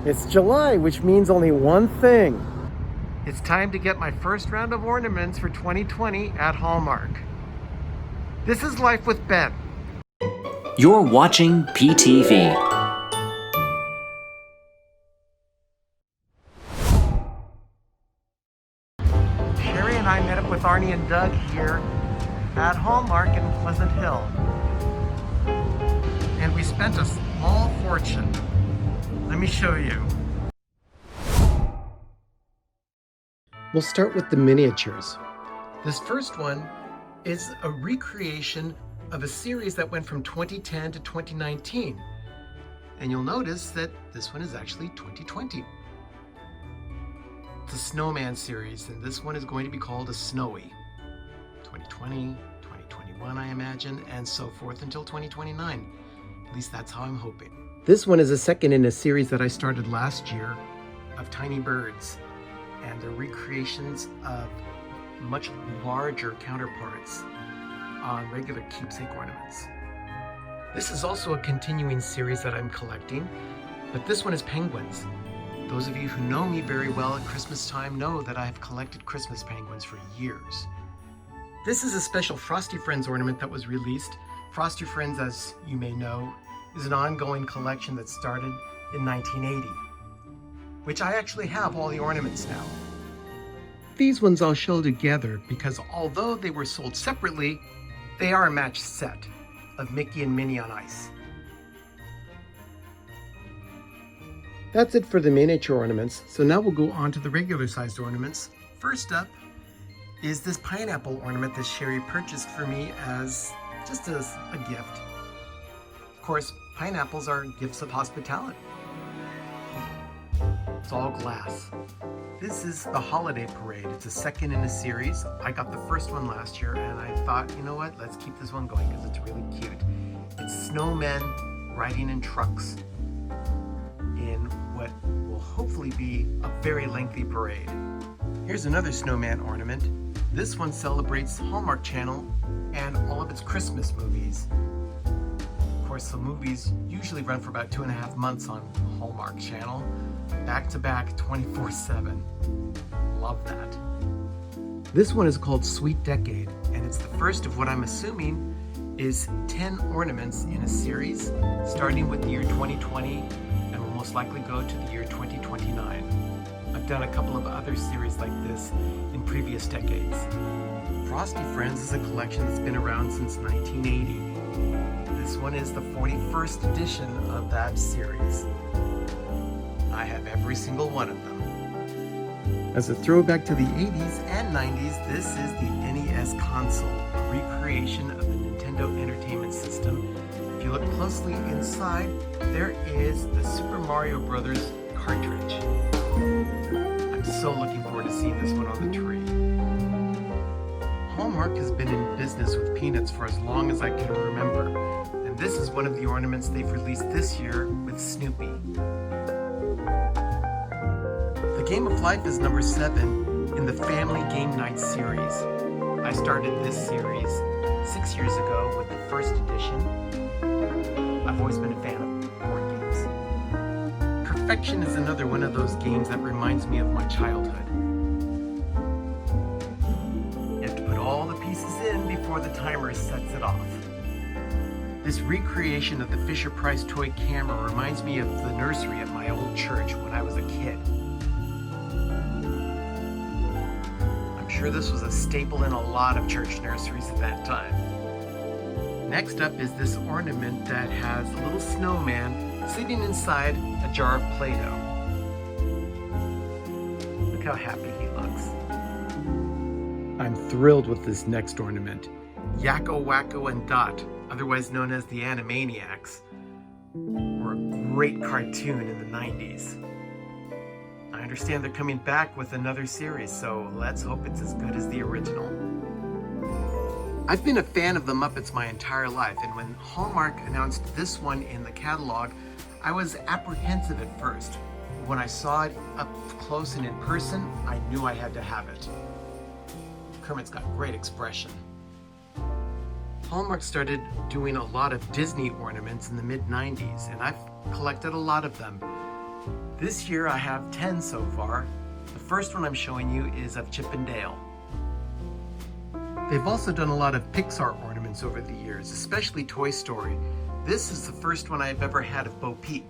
It's July, which means only one thing. It's time to get my first round of ornaments for 2020 at Hallmark. This is Life with Ben. You're watching PTV. Sherry and I met up with Arnie and Doug here at Hallmark in Pleasant Hill. And we spent a small fortune. Let me show you. We'll start with the miniatures. This first one is a recreation of a series that went from 2010 to 2019. And you'll notice that this one is actually 2020. It's a snowman series, and this one is going to be called a Snowy. 2020, 2021, I imagine, and so forth until 2029. At least that's how I'm hoping. This one is a second in a series that I started last year of tiny birds, and they're recreations of much larger counterparts on regular keepsake ornaments. This is also a continuing series that I'm collecting, but this one is penguins. Those of you who know me very well at Christmas time know that I have collected Christmas penguins for years. This is a special Frosty Friends ornament that was released. Frosty Friends, as you may know, is an ongoing collection that started in 1980, which I actually have all the ornaments now. These ones I'll show together because although they were sold separately, they are a matched set of Mickey and Minnie on ice. That's it for the miniature ornaments, so now we'll go on to the regular sized ornaments. First up is this pineapple ornament that Sherry purchased for me as just as a gift. Of course, pineapples are gifts of hospitality. It's all glass. This is the Holiday Parade. It's a second in a series. I got the first one last year and I thought, you know what, let's keep this one going because it's really cute. It's snowmen riding in trucks in what will hopefully be a very lengthy parade. Here's another snowman ornament. This one celebrates Hallmark Channel and all of its Christmas movies. Of course, the movies usually run for about 2.5 months on Hallmark Channel, back to back 24/7. Love that. This one is called Sweet Decade, and it's the first of what I'm assuming is 10 ornaments in a series, starting with the year 2020 and will most likely go to the year 2029. I've done a couple of other series like this in previous decades. Frosty Friends is a collection that's been around since 1980. This one is the 41st edition of that series. I have every single one of them. As a throwback to the 80s and 90s, this is the NES console, a recreation of the Nintendo Entertainment System. If you look closely inside, there is the Super Mario Bros. Cartridge. I'm so looking forward to seeing this one on the tree. Hallmark has been in business with peanuts for as long as I can remember, and this is one of the ornaments they've released this year with Snoopy. The Game of Life is number 7 in the Family Game Night series. I started this series 6 years ago with the first edition. I've always been a fan of board games. Perfection is another one of those games that reminds me of my childhood. You have to put all the pieces in before the timer sets it off. This recreation of the Fisher-Price toy camera reminds me of the nursery at my old church when I was a kid. I'm sure this was a staple in a lot of church nurseries at that time. Next up is this ornament that has a little snowman sitting inside a jar of Play-Doh. Look how happy he looks. I'm thrilled with this next ornament. Yakko, Wacko, and Dot, otherwise known as the Animaniacs, were a great cartoon in the 90s. I understand they're coming back with another series, so let's hope it's as good as the original. I've been a fan of the Muppets my entire life, and when Hallmark announced this one in the catalog, I was apprehensive at first. When I saw it up close and in person, I knew I had to have it. Kermit's got great expression. Hallmark started doing a lot of Disney ornaments in the mid-90s, and I've collected a lot of them. This year I have 10 so far. The first one I'm showing you is of Chippendale. They've also done a lot of Pixar ornaments over the years, especially Toy Story. This is the first one I've ever had of Bo Peep.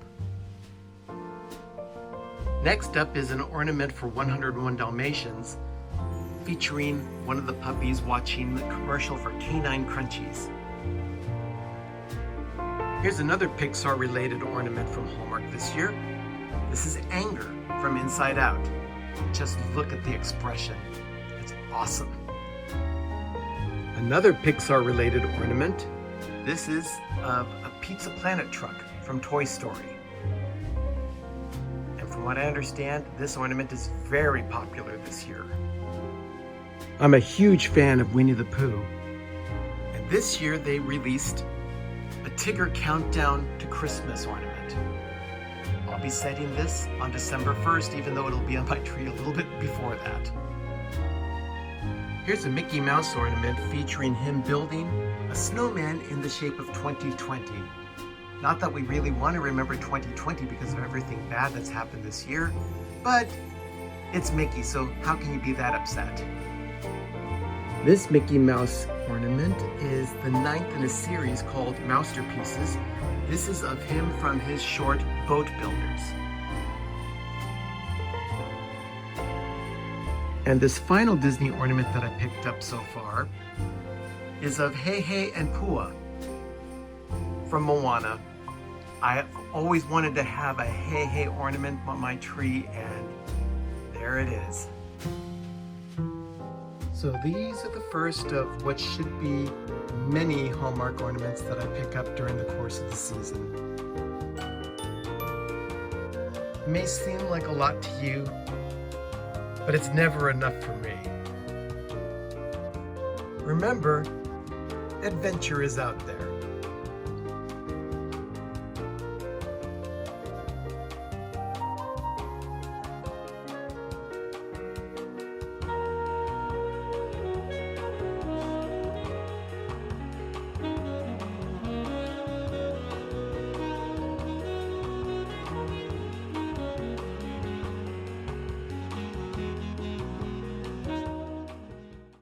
Next up is an ornament for 101 Dalmatians, featuring one of the puppies watching the commercial for Canine Crunchies. Here's another Pixar-related ornament from Hallmark this year. This is Anger from Inside Out. Just look at the expression. It's awesome. Another Pixar-related ornament. This is of a Pizza Planet truck from Toy Story. And from what I understand, this ornament is very popular this year. I'm a huge fan of Winnie the Pooh. And this year they released a Tigger Countdown to Christmas ornament. I'll be setting this on December 1st, even though it'll be on my tree a little bit before that. Here's a Mickey Mouse ornament featuring him building a snowman in the shape of 2020. Not that we really want to remember 2020 because of everything bad that's happened this year, but it's Mickey, so how can you be that upset? This Mickey Mouse ornament is the 9th in a series called Mousterpieces. This is of him from his short Boat Builders. And this final Disney ornament that I picked up so far is of Heihei and Pua from Moana. I've always wanted to have a Heihei ornament on my tree, and there it is. So these are the first of what should be many Hallmark ornaments that I pick up during the course of the season. It may seem like a lot to you, but it's never enough for me. Remember, adventure is out there.